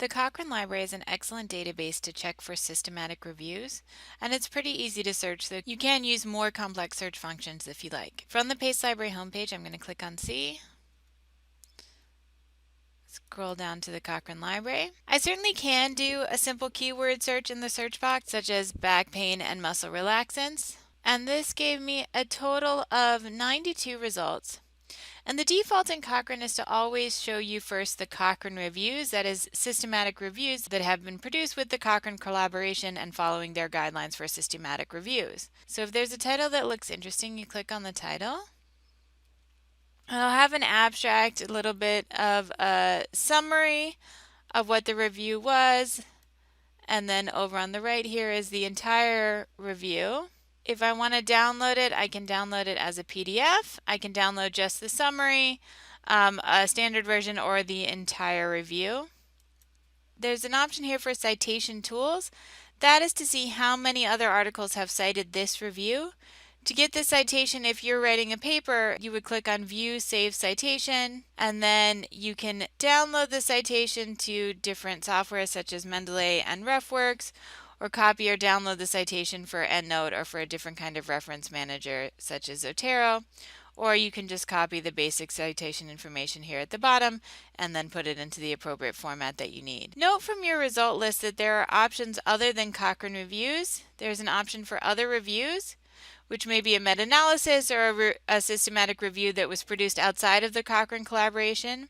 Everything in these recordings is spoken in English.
The Cochrane Library is an excellent database to check for systematic reviews, and it's pretty easy to search, so you can use more complex search functions if you like. From the Pace Library homepage, I'm going to click on C. Scroll down to the Cochrane Library. I certainly can do a simple keyword search in the search box, such as back pain and muscle relaxants, and this gave me a total of 92 results. And the default in Cochrane is to always show you first the Cochrane reviews, that is, systematic reviews that have been produced with the Cochrane collaboration and following their guidelines for systematic reviews. So if there's a title that looks interesting, you click on the title. And I'll have an abstract, a little bit of a summary of what the review was, and then over on the right here is the entire review. If I want to download it, I can download it as a PDF. I can download just the summary, a standard version, or the entire review. There's an option here for citation tools. That is to see how many other articles have cited this review. To get the citation, if you're writing a paper, you would click on View Save Citation, and then you can download the citation to different software such as Mendeley and RefWorks, or copy or download the citation for EndNote or for a different kind of reference manager such as Zotero, or you can just copy the basic citation information here at the bottom and then put it into the appropriate format that you need. Note from your result list that there are options other than Cochrane reviews. There's an option for other reviews, which may be a meta-analysis or a systematic review that was produced outside of the Cochrane collaboration.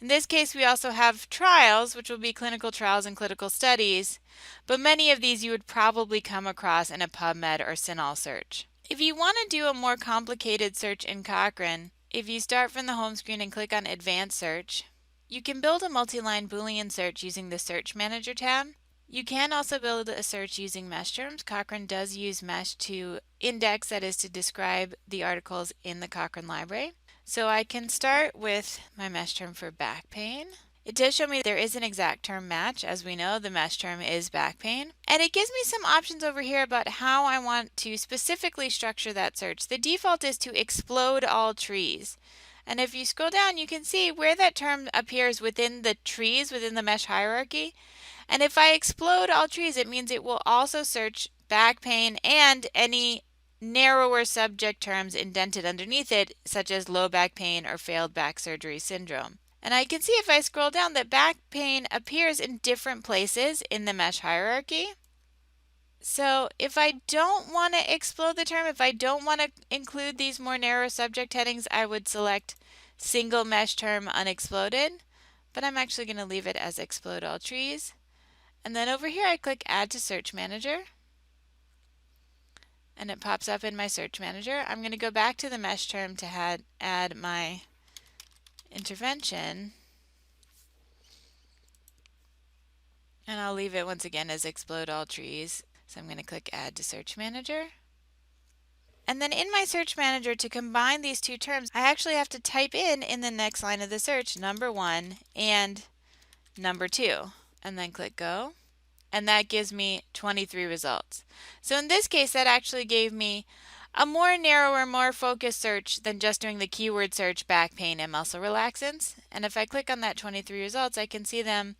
In this case, we also have trials, which will be clinical trials and clinical studies, but many of these you would probably come across in a PubMed or CINAHL search. If you want to do a more complicated search in Cochrane, if you start from the home screen and click on Advanced Search, you can build a multi-line Boolean search using the Search Manager tab. You can also build a search using mesh terms. Cochrane does use mesh to index, that is to describe the articles in the Cochrane library. So I can start with my mesh term for back pain. It does show me there is an exact term match. As we know, the mesh term is back pain. And it gives me some options over here about how I want to specifically structure that search. The default is to explode all trees. And if you scroll down, you can see where that term appears within the trees, within the mesh hierarchy. And if I explode all trees, it means it will also search back pain and any narrower subject terms indented underneath it, such as low back pain or failed back surgery syndrome. And I can see if I scroll down that back pain appears in different places in the mesh hierarchy. So if I don't want to explode the term, if I don't want to include these more narrow subject headings, I would select single mesh term unexploded, but I'm actually going to leave it as explode all trees. And then over here I click Add to Search Manager, and it pops up in my Search Manager. I'm going to go back to the mesh term to add my intervention, and I'll leave it once again as explode all trees. So I'm going to click Add to Search Manager. And then in my Search Manager, to combine these two terms, I actually have to type in the next line of the search, number 1 and number 2, and then click Go. And that gives me 23 results. So in this case, that actually gave me a more narrower, more focused search than just doing the keyword search back pain and muscle relaxants. And if I click on that 23 results, I can see them.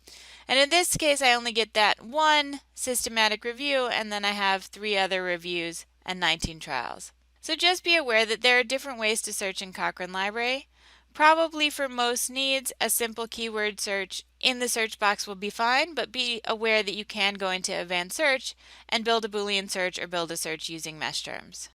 And in this case, I only get that one systematic review, and then I have 3 other reviews and 19 trials. So just be aware that there are different ways to search in Cochrane Library. Probably for most needs, a simple keyword search in the search box will be fine, but be aware that you can go into advanced search and build a Boolean search or build a search using mesh terms.